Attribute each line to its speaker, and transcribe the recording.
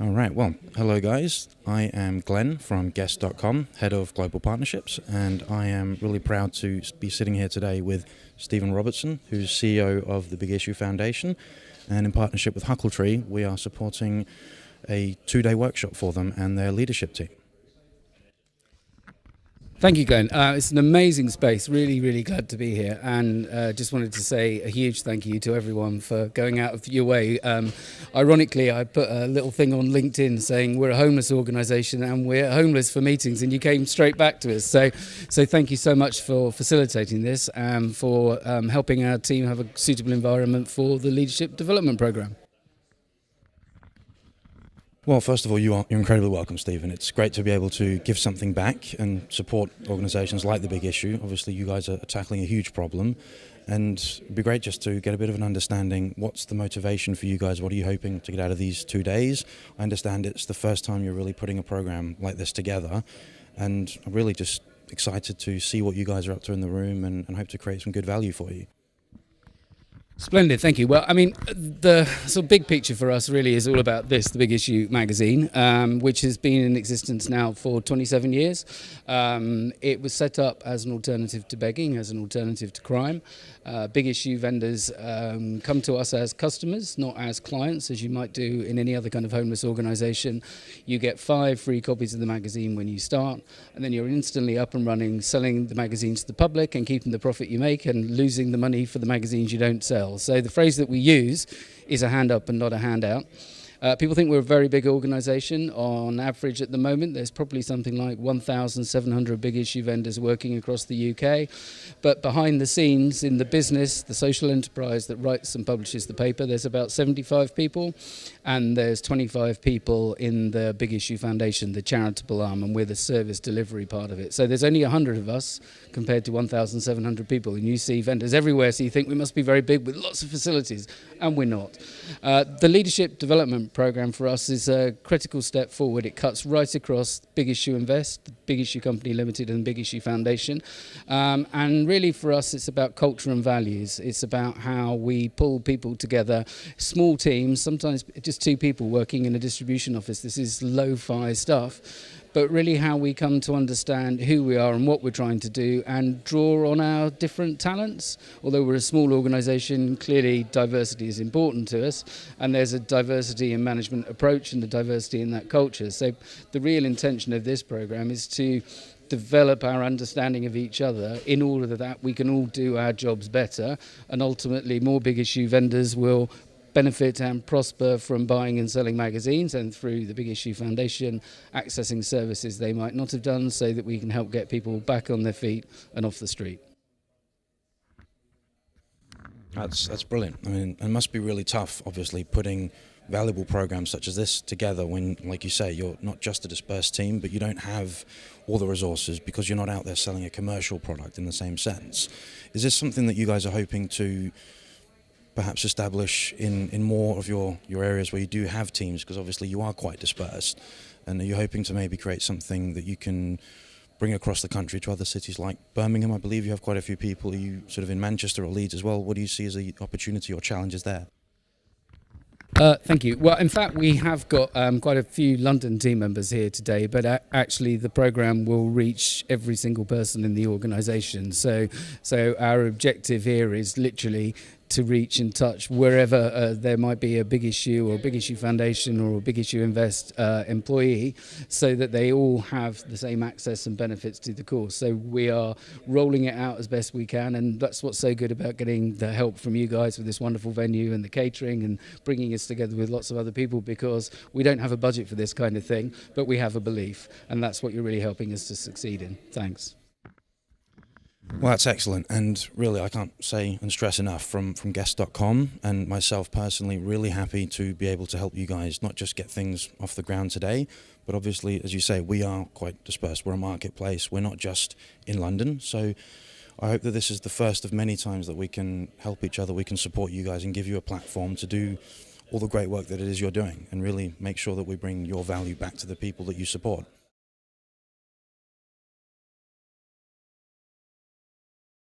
Speaker 1: All right, well, hello guys. I am Glenn from Guest.com, Head of Global Partnerships, and I am really proud to be sitting here today with Stephen Robertson, who's CEO of the Big Issue Foundation, and in partnership with Huckletree, we are supporting a 2-day workshop for them and their leadership team.
Speaker 2: Thank you, Glenn. It's an amazing space. Really, really glad to be here. And just wanted to say a huge thank you to everyone for going out of your way. Ironically, I put a little thing on LinkedIn saying we're a homeless organisation and we're homeless for meetings, and you came straight back to us. So thank you so much for facilitating this and for helping our team have a suitable environment for the Leadership Development Programme.
Speaker 1: Well, first of all, you're incredibly welcome, Stephen. It's great to be able to give something back and support organisations like The Big Issue. Obviously, you guys are tackling a huge problem, and it'd be great just to get a bit of an understanding. What's the motivation for you guys? What are you hoping to get out of these 2 days? I understand it's the first time you're really putting a programme like this together, and I'm really just excited to see what you guys are up to in the room and hope to create some good value for you.
Speaker 2: Splendid, thank you. Well, I mean, the sort of big picture for us really is all about this, the Big Issue magazine, which has been in existence now for 27 years. It was set up as an alternative to begging, as an alternative to crime. Big Issue vendors come to us as customers, not as clients, as you might do in any other kind of homeless organisation. You get 5 free copies of the magazine when you start, and then you're instantly up and running, selling the magazines to the public and keeping the profit you make and losing the money for the magazines you don't sell. So the phrase that we use is a hand up and not a handout. People think we're a very big organisation. On average at the moment, there's probably something like 1,700 big issue vendors working across the UK. But behind the scenes in the business, the social enterprise that writes and publishes the paper, there's about 75 people. And there's 25 people in the Big Issue Foundation, the charitable arm, and we're the service delivery part of it. So there's only 100 of us compared to 1,700 people. And you see vendors everywhere, so you think we must be very big with lots of facilities, and we're not. The Leadership Development Programme for us is a critical step forward. It cuts right across Big Issue Invest, the Big Issue Company Limited and Big Issue Foundation. And really for us it's about culture and values. It's about how we pull people together, small teams, sometimes just 2 people working in a distribution office. This is lo-fi stuff. But really how we come to understand who we are and what we're trying to do and draw on our different talents. Although we're a small organisation, clearly diversity is important to us, and there's a diversity in management approach and a diversity in that culture. So the real intention of this programme is to develop our understanding of each other in order that we can all do our jobs better, and ultimately more big issue vendors will benefit and prosper from buying and selling magazines, and through the Big Issue Foundation accessing services they might not have done, so that we can help get people back on their feet and off the street.
Speaker 1: That's brilliant. I mean, it must be really tough, obviously, putting valuable programs such as this together when, like you say, you're not just a dispersed team, but you don't have all the resources because you're not out there selling a commercial product in the same sense. Is this something that you guys are hoping to perhaps establish in more of your areas where you do have teams, because obviously you are quite dispersed, and are you hoping to maybe create something that you can bring across the country to other cities like Birmingham? I believe you have quite a few people. Are you sort of in Manchester or Leeds as well? What do you see as the opportunity or challenges there?
Speaker 2: Thank you. Well, in fact, we have got quite a few London team members here today, but actually the programme will reach every single person in the organisation. So our objective here is literally to reach and touch wherever there might be a Big Issue or a Big Issue Foundation or a Big Issue Invest employee, so that they all have the same access and benefits to the course. So we are rolling it out as best we can, and that's what's so good about getting the help from you guys with this wonderful venue and the catering and bringing us together with lots of other people, because we don't have a budget for this kind of thing, but we have a belief, and that's what you're really helping us to succeed in. Thanks.
Speaker 1: Well, that's excellent, and really I can't say and stress enough from Guest.com and myself personally, really happy to be able to help you guys not just get things off the ground today, but obviously, as you say, we are quite dispersed. We're a marketplace. We're not just in London, so I hope that this is the first of many times that we can help each other, we can support you guys and give you a platform to do all the great work that it is you're doing, and really make sure that we bring your value back to the people that you support.